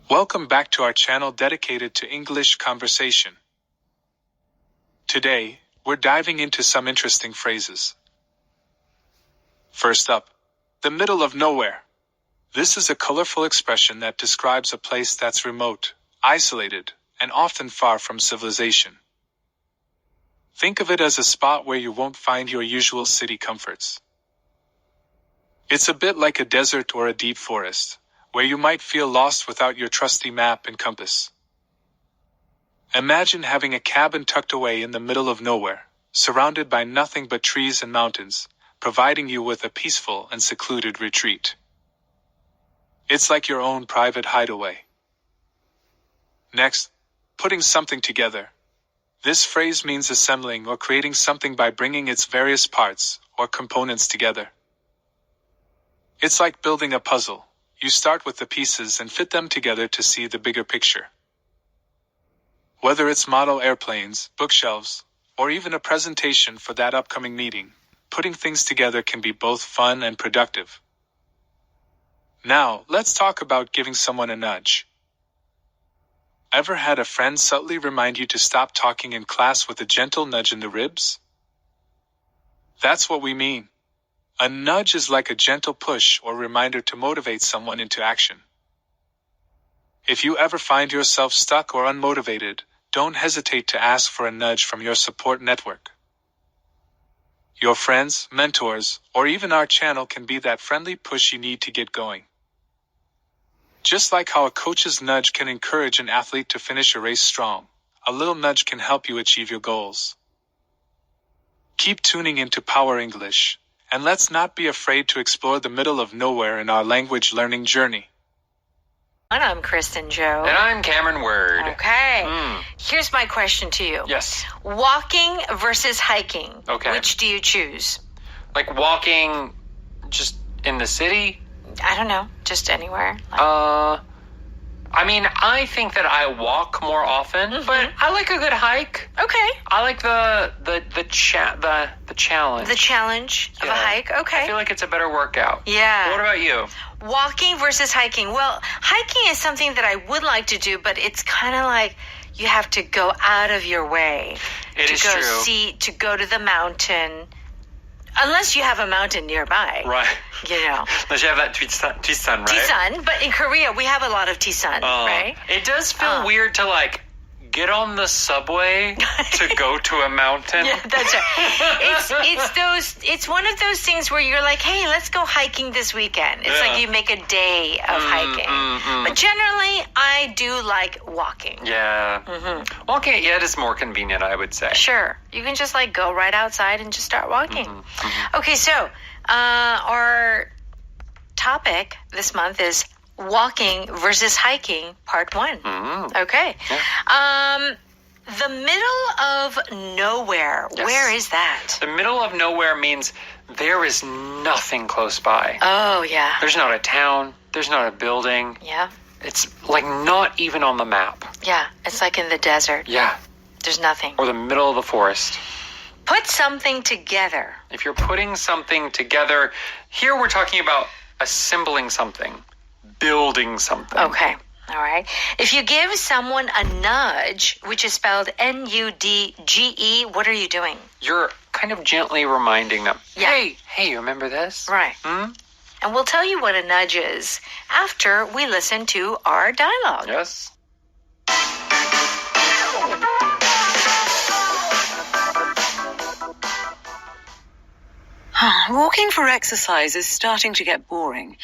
Welcome back to our channel dedicated to English conversation. Today, we're diving into some interesting phrases. First up, the middle of nowhere. This is a colorful expression that describes a place that's remote, isolated, and often far from civilization. Think of it as a spot where you won't find your usual city comforts. It's a bit like a desert or a deep forest, where you might feel lost without your trusty map and compass. Imagine having a cabin tucked away in the middle of nowhere, surrounded by nothing but trees and mountains, providing you with a peaceful and secluded retreat. It's like your own private hideaway. Next, putting something together. This phrase means assembling or creating something by bringing its various parts or components together. It's like building a puzzle. You start with the pieces and fit them together to see the bigger picture. Whether it's model airplanes, bookshelves, or even a presentation for that upcoming meeting, putting things together can be both fun and productive. Now, let's talk about giving someone a nudge. Ever had a friend subtly remind you to stop talking in class with a gentle nudge in the ribs? That's what we mean. A nudge is like a gentle push or reminder to motivate someone into action. If you ever find yourself stuck or unmotivated, don't hesitate to ask for a nudge from your support network. Your friends, mentors, or even our channel can be that friendly push you need to get going. Just like how a coach's nudge can encourage an athlete to finish a race strong, a little nudge can help you achieve your goals. Keep tuning into Power English, and let's not be afraid to explore the middle of nowhere in our language learning journey. And I'm Kristen Joe. And I'm Cameron Word. Okay. Here's my question to you. Yes. Walking versus hiking. Okay. Which do you choose? Like walking just in the city? I don't know. Just anywhere. I think that I walk more often, but I like a good hike. Okay. I like the challenge. The challenge of a hike. Okay. I feel like it's a better workout. Yeah. What about you? Walking versus hiking. Well, hiking is something that I would like to do, but it's kind of like you have to go out of your way to go to the mountain. Unless you have a mountain nearby. Right. You know. Unless you have that Tisan, right? Tisan, but in Korea we have a lot of Tisan, right? It does feel weird to get on the subway to go to a mountain. Yeah, that's right. It's one of those things where you're like, hey, let's go hiking this weekend. It's like you make a day of hiking. But generally, I do like walking. Yeah. Walking, it is more convenient, I would say. Sure. You can just go right outside and just start walking. Okay, so our topic this month is walking versus hiking, part 1. Okay. Yeah. The middle of nowhere. Yes. Where is that? The middle of nowhere means there is nothing close by. Oh, yeah. There's not a town. There's not a building. Yeah. It's not even on the map. Yeah. It's like in the desert. Yeah. There's nothing. Or the middle of the forest. Put something together. If you're putting something together, here we're talking about assembling something. Building something. Okay. All right. If you give someone a nudge, which is spelled N-U-D-G-E, what are you doing? You're kind of gently reminding them. Yeah. Hey, you remember this? Right. And we'll tell you what a nudge is after we listen to our dialogue. Yes. Walking for exercise is starting to get boring.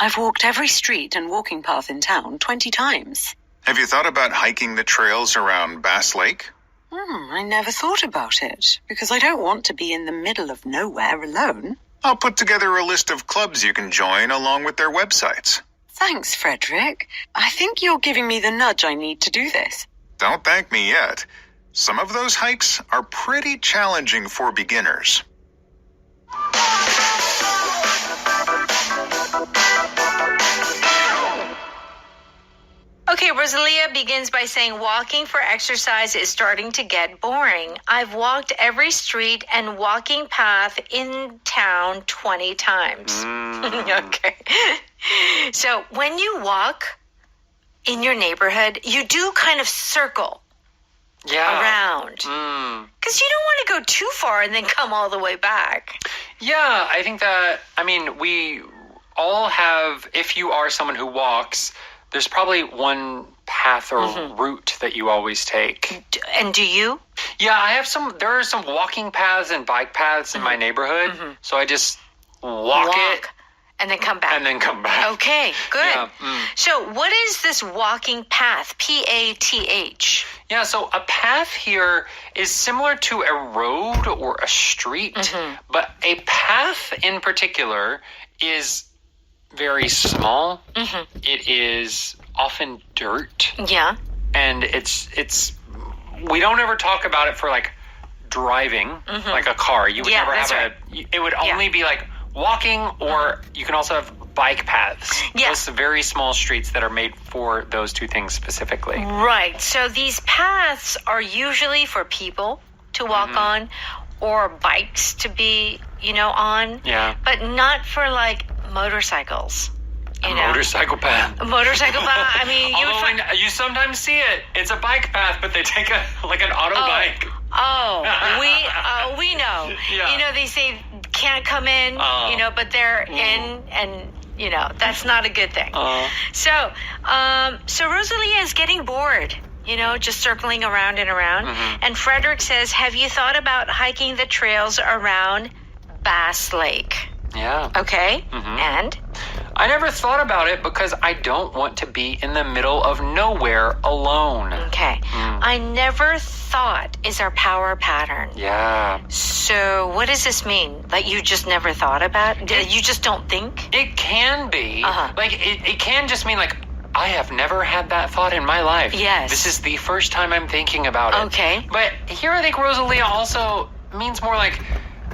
I've walked every street and walking path in town 20 times. Have you thought about hiking the trails around Bass Lake? I never thought about it, because I don't want to be in the middle of nowhere alone. I'll put together a list of clubs you can join along with their websites. Thanks, Frederick. I think you're giving me the nudge I need to do this. Don't thank me yet. Some of those hikes are pretty challenging for beginners. Okay, Rosalia begins by saying, walking for exercise is starting to get boring. I've walked every street and walking path in town 20 times. Okay. So when you walk, in your neighborhood, you do kind of circle around. Because you don't want to go too far and then come all the way back. Yeah, I think that, we all have, if you are someone who walks, there's probably one path or route that you always take. And do you? Yeah, there are some walking paths and bike paths in my neighborhood. So I just walk it. And then come back. And then come back. Okay, good. Yeah, So what is this walking path? P-A-T-H. Yeah, so a path here is similar to a road or a street, but a path in particular is very small. It is often dirt. Yeah. And we don't ever talk about it for like driving, like a car. You would never have it would only be like walking, or you can also have bike paths. Yeah. Those very small streets that are made for those two things specifically. Right. So these paths are usually for people to walk on or bikes to be, on. Yeah. But not for like motorcycles. Motorcycle path. A motorcycle path. Although you sometimes see it. It's a bike path, but they take an auto bike. Oh, we know. Yeah. They say can't come in, but they're in, and that's not a good thing. So Rosalia is getting bored, just circling around and around. And Frederick says, have you thought about hiking the trails around Bass Lake? Yeah. Okay. And? I never thought about it because I don't want to be in the middle of nowhere alone. Okay. I never thought is our power pattern. Yeah. So what does this mean? Like you just never thought about it? You just don't think? It can be. Like it can just mean like, I have never had that thought in my life. Yes. This is the first time I'm thinking about it. Okay. But here I think Rosalia also means more like,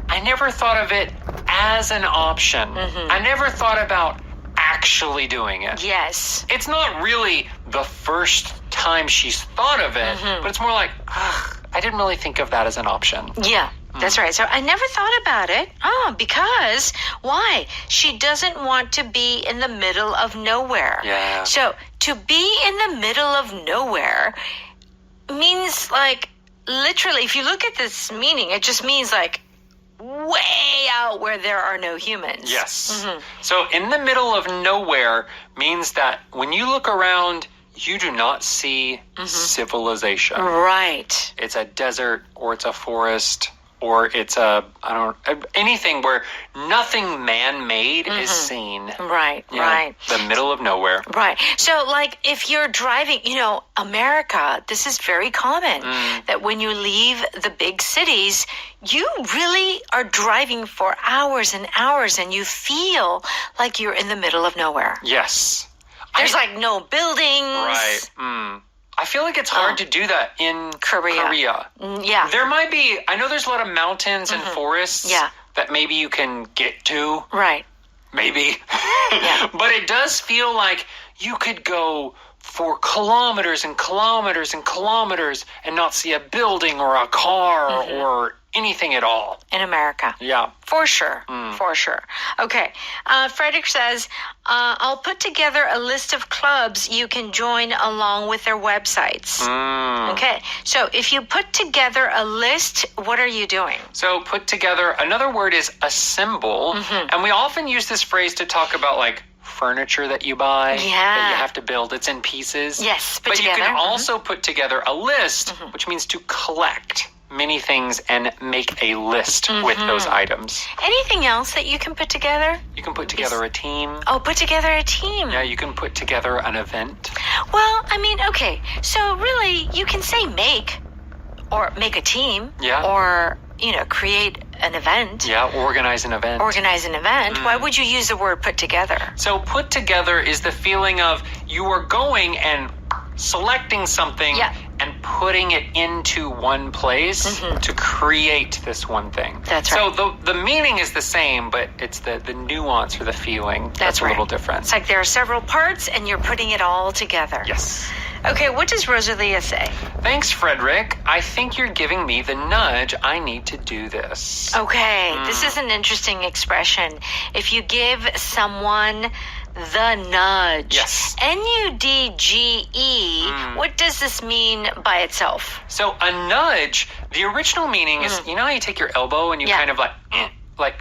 I never thought of it as an option. I never thought about actually doing it. Yes. It's not really the first time she's thought of it, but it's more like, I didn't really think of that as an option. Yeah, that's right. So I never thought about it. Because why? She doesn't want to be in the middle of nowhere. Yeah. So to be in the middle of nowhere means like literally, if you look at this meaning, it just means like way out where there are no humans. Yes. So in the middle of nowhere means that when you look around, you do not see civilization. Right. It's a desert, or it's a forest, or it's anything where nothing man-made is seen. Right, right. The middle of nowhere. Right. So, like, if you're driving, America, this is very common, that when you leave the big cities, you really are driving for hours and hours, and you feel like you're in the middle of nowhere. Yes. There's, like, no buildings. Right. I feel like it's hard to do that in Korea. Yeah. There might be, I know there's a lot of mountains and forests that maybe you can get to. Right. Maybe. Yeah. But it does feel like you could go for kilometers and kilometers and kilometers and not see a building or a car or anything at all. In America. Yeah. For sure. For sure. Okay. Frederick says, I'll put together a list of clubs you can join along with their websites. Okay. So if you put together a list, what are you doing? So put together, another word is assemble. And we often use this phrase to talk about like furniture that you buy, that you have to build. It's in pieces. Yes, but together. You can also put together a list, which means to collect many things and make a list with those items. Anything else that you can put together? You can put together a team. Oh, put together a team. Yeah, you can put together an event. Well, okay. So really, you can say make a team. Yeah. Or, create an event. Yeah, organize an event. Organize an event. Why would you use the word put together? So put together is the feeling of you are going and selecting something and putting it into one place to create this one thing. That's right. So the meaning is the same, but it's the nuance or the feeling that's a little different. It's like there are several parts and you're putting it all together. Yes. Okay, what does Rosalia say? Thanks, Frederick. I think you're giving me the nudge I need to do this. Okay, this is an interesting expression. If you give someone The nudge. Yes. N-U-D-G-E. What does this mean by itself? So a nudge, the original meaning is, you know how you take your elbow and you kind of like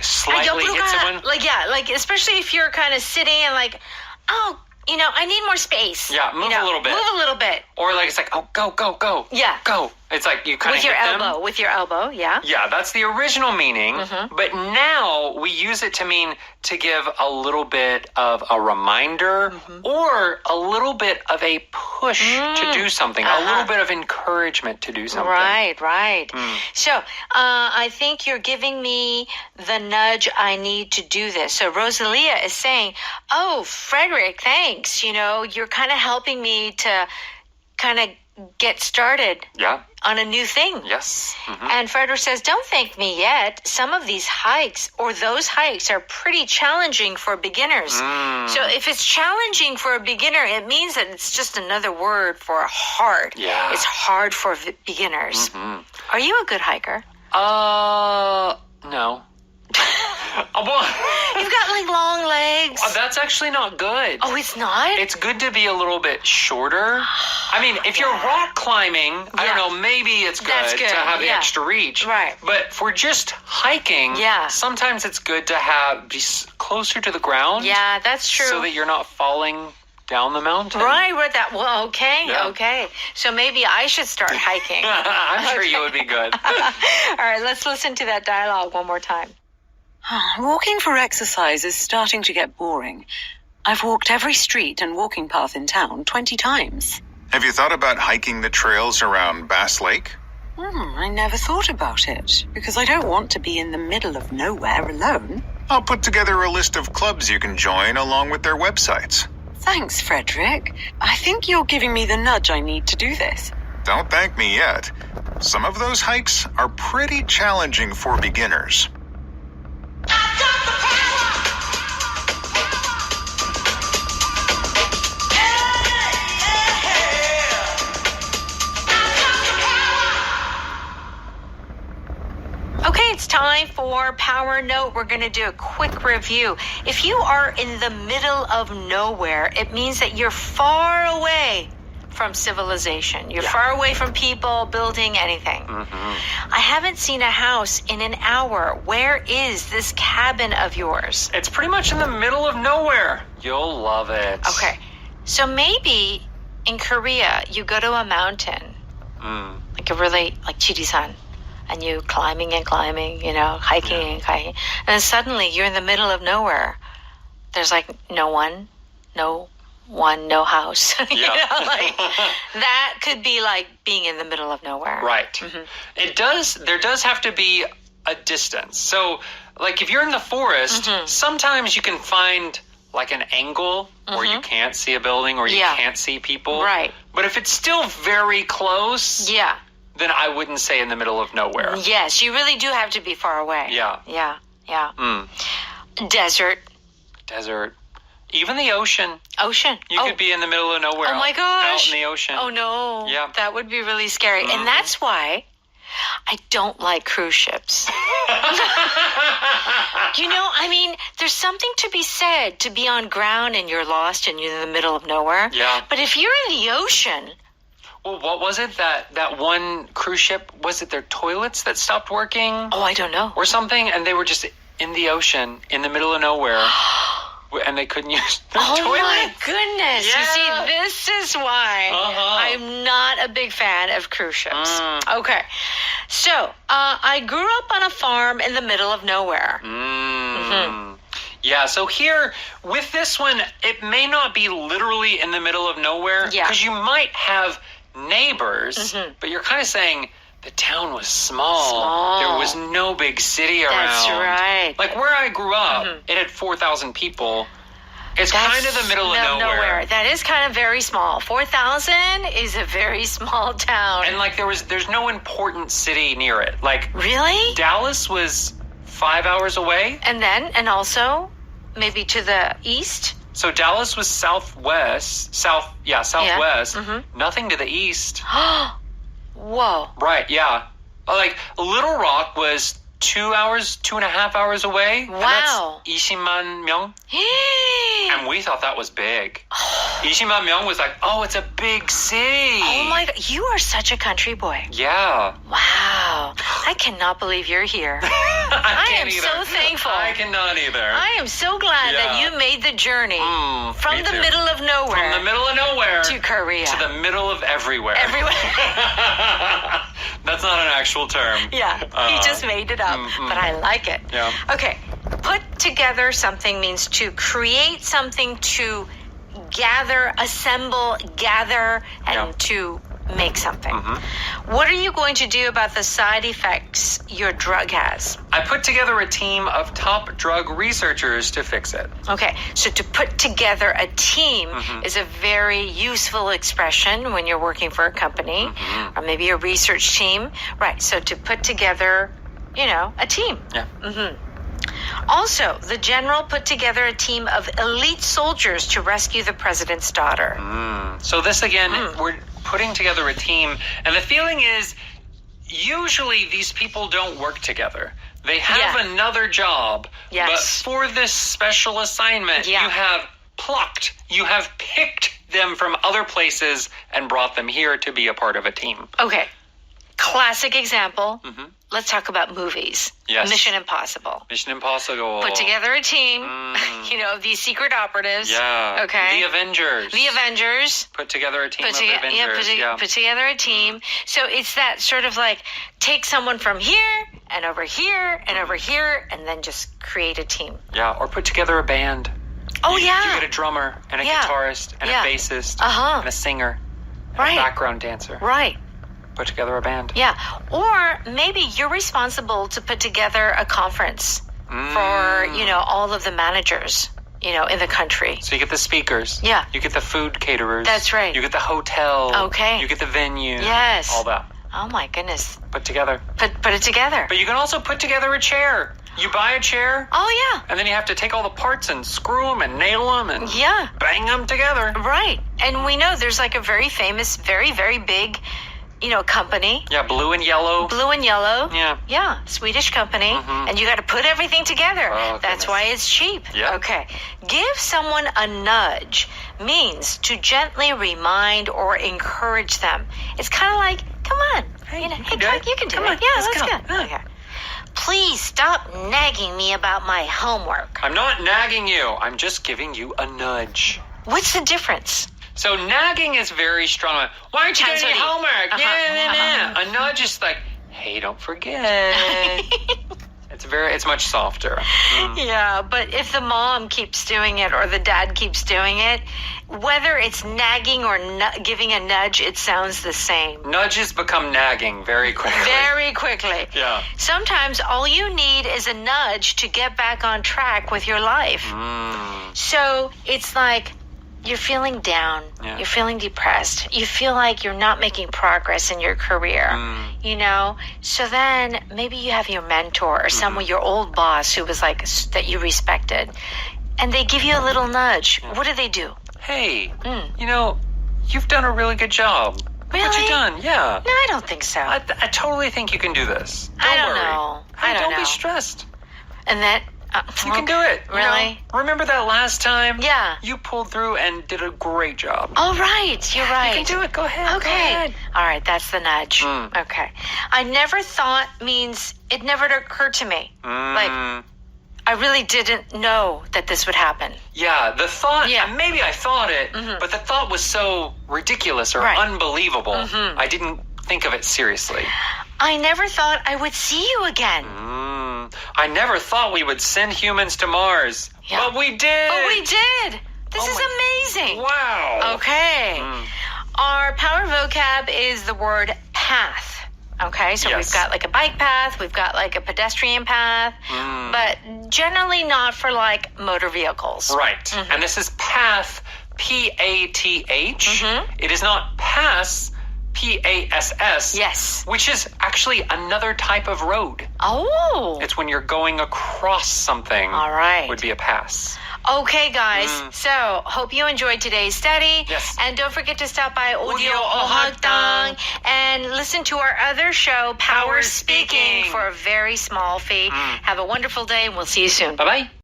slightly hit someone? Like especially if you're kind of sitting and like, oh, I need more space. Yeah, move a little bit. Move a little bit. Or like it's like, oh, go, go, go. Yeah. Go. It's like you kind of hit them. With your elbow, yeah. Yeah, that's the original meaning. But now we use it to mean to give a little bit of a reminder or a little bit of a push to do something, a little bit of encouragement to do something. Right. So I think you're giving me the nudge I need to do this. So Rosalia is saying, oh, Frederick, thanks. You're kind of helping me to kind of get started on a new thing. Yes. And Frederick says, don't thank me yet. Some of these hikes or those hikes are pretty challenging for beginners. So if it's challenging for a beginner, it means that it's just another word for hard. Yeah. It's hard for beginners. Are you a good hiker? No. You've got like long legs. That's actually not good. Oh, it's not? It's good to be a little bit shorter. I mean, if you're rock climbing, I don't know, maybe it's good to have the extra reach. Right. But for just hiking, sometimes it's good to be closer to the ground. Yeah, that's true. So that you're not falling down the mountain. Right. Well, okay. So maybe I should start hiking. I'm sure you would be good. All right, let's listen to that dialogue one more time. Walking for exercise is starting to get boring. I've walked every street and walking path in town 20 times. Have you thought about hiking the trails around Bass Lake? I never thought about it, because I don't want to be in the middle of nowhere alone. I'll put together a list of clubs you can join along with their websites. Thanks, Frederick. I think you're giving me the nudge I need to do this. Don't thank me yet. Some of those hikes are pretty challenging for beginners. Okay, it's time for Power Note. We're going to do a quick review. If you are in the middle of nowhere, it means that you're far away from civilization. You're far away from people, building, anything. I haven't seen a house in an hour. Where is this cabin of yours? It's pretty much in the middle of nowhere. You'll love it. Okay, so maybe in Korea, you go to a mountain, like Chirisan. And you climbing and climbing, hiking and hiking. And then suddenly you're in the middle of nowhere. There's like no one, no house. That could be like being in the middle of nowhere. Right. There does have to be a distance. So like if you're in the forest, sometimes you can find like an angle where you can't see a building or you can't see people. Right. But if it's still very close. Yeah. Then I wouldn't say in the middle of nowhere. Yes, you really do have to be far away. Yeah. Desert. Even the ocean. You could be in the middle of nowhere. Oh my gosh. Out in the ocean. Oh no. Yeah. That would be really scary. And that's why I don't like cruise ships. There's something to be said to be on ground and you're lost and you're in the middle of nowhere. Yeah. But if you're in the ocean... Well, what was it that one cruise ship, was it their toilets that stopped working? Oh, I don't know. Or something, and they were just in the ocean, in the middle of nowhere, and they couldn't use their toilets. Oh my goodness. Yeah. You see, this is why I'm not a big fan of cruise ships. Okay. So, I grew up on a farm in the middle of nowhere. Yeah, so here, with this one, it may not be literally in the middle of nowhere, because you might have neighbors, but you're kind of saying the town was small. There was no big city around. That's right. Like where I grew up, it had 4,000 people. It's kind of the middle of nowhere. That is kind of very small. 4,000 is a very small town. And like there's no important city near it. Like really? Dallas was 5 hours away. And also maybe to the east? So Dallas was southwest. Nothing to the east. Whoa. Right, yeah. Like Little Rock was 2.5 hours away. Wow. And that's 20만 명. And we thought that was big. 20만 명 was like, oh, it's a big city. Oh my God, you are such a country boy. Yeah. Wow. I cannot believe you're here. I am can't either. so thankful. I cannot either. I am so glad that Yeah. you made the journey from me the too. middle of nowhere From the middle of nowhere to Korea. to the middle of everywhere. Everywhere. That's not an actual term. Yeah, he just made it up, but I like it. Yeah. Okay, put together something means to create something, to gather, assemble, gather, and Yeah. to make something. What are you going to do about the side effects your drug has? I put together a team of top drug researchers to fix it. Okay, so to put together a team is a very useful expression when you're working for a company or maybe a research team. Right, so to put together, a team. Yeah. Also, the general put together a team of elite soldiers to rescue the president's daughter. So this again, we're putting together a team, and the feeling is usually these people don't work together. They have Yeah. another job, Yes. but for this special assignment, Yeah. you have picked them from other places and brought them here to be a part of a team. Okay, classic example. Let's talk about movies. Yes. Mission Impossible. Mission Impossible. Put together a team, these secret operatives. Yeah. Okay. The Avengers. The Avengers. Put together a team Put, of toge- Avengers. yeah, put together a team. So it's that sort of like take someone from here and over here and over here and then just create a team. Yeah, or put together a band. Oh, You yeah. get a drummer and a Yeah. guitarist and Yeah. a bassist Uh-huh. and a singer and Right. a background dancer. Right. Put together a band. Yeah. Or maybe you're responsible to put together a conference for, all of the managers, in the country. So you get the speakers. Yeah. You get the food caterers. That's right. You get the hotel. Okay. You get the venue. Yes. All that. Oh my goodness. Put together. Put it together. But you can also put together a chair. You buy a chair, Oh yeah. and then you have to take all the parts and screw them and nail them and Yeah. bang them together. Right. And we know there's like a very famous, very, very big, company. Yeah, blue and yellow. Blue and yellow. Yeah. Yeah, Swedish company. And you got to put everything together. Oh, That's goodness. why it's cheap. Yeah. Okay. Give someone a nudge means to gently remind or encourage them. It's kind of like, come on. Hey, you can hey, do come, it. you can do Come it. on, Yeah, let's let's go. go. Okay. Please stop nagging me about my homework. I'm not nagging you. I'm just giving you a nudge. What's the difference? So nagging is very strong. Why aren't you doing your Chancery. homework? Uh-huh. A nudge is like, hey, don't forget. It's much softer. Yeah, but if the mom keeps doing it or the dad keeps doing it, whether it's nagging or giving a nudge, it sounds the same. Nudges become nagging very quickly. Very quickly. Yeah. Sometimes all you need is a nudge to get back on track with your life. So it's like you're feeling down. Yeah. You're feeling depressed. You feel like you're not making progress in your career. So then maybe you have your mentor or someone, your old boss who was like that you respected, and they give you a little nudge. What do? Hey, you've done a really good job. Look what Really? you've done. Yeah. No, I don't think so. I totally think you can do this. I don't worry. know. Hey, I don't know. be stressed. And that You can do it. You Really? know? Remember that last time? Yeah. You pulled through and did a great job. Oh, right. You're right. You can do it. Go ahead. Go Okay. ahead. All right. That's the nudge. Okay. I never thought means it never occurred to me. Like, I really didn't know that this would happen. Yeah, the thought, Yeah. maybe I thought it, but the thought was so ridiculous or Right. unbelievable, I didn't think of it seriously. I never thought I would see you again. I never thought we would send humans to Mars, Yeah. but we did. Oh, we did. This Oh is my- amazing. Wow. Okay. Our power vocab is the word path. Okay, so Yes. we've got like a bike path, we've got like a pedestrian path, but generally not for like motor vehicles. Right. And this is path, P-A-T-H. It is not pass, P-A-S-S. Yes. Which is actually another type of road. Oh. It's when you're going across something. All right. Would be a pass. Okay, guys. So, hope you enjoyed today's study. Yes. And don't forget to stop by Audio Audio Ohagdang and listen to our other show, Power Power Speaking, Speaking. for a very small fee. Have a wonderful day, and we'll see you soon. Bye-bye.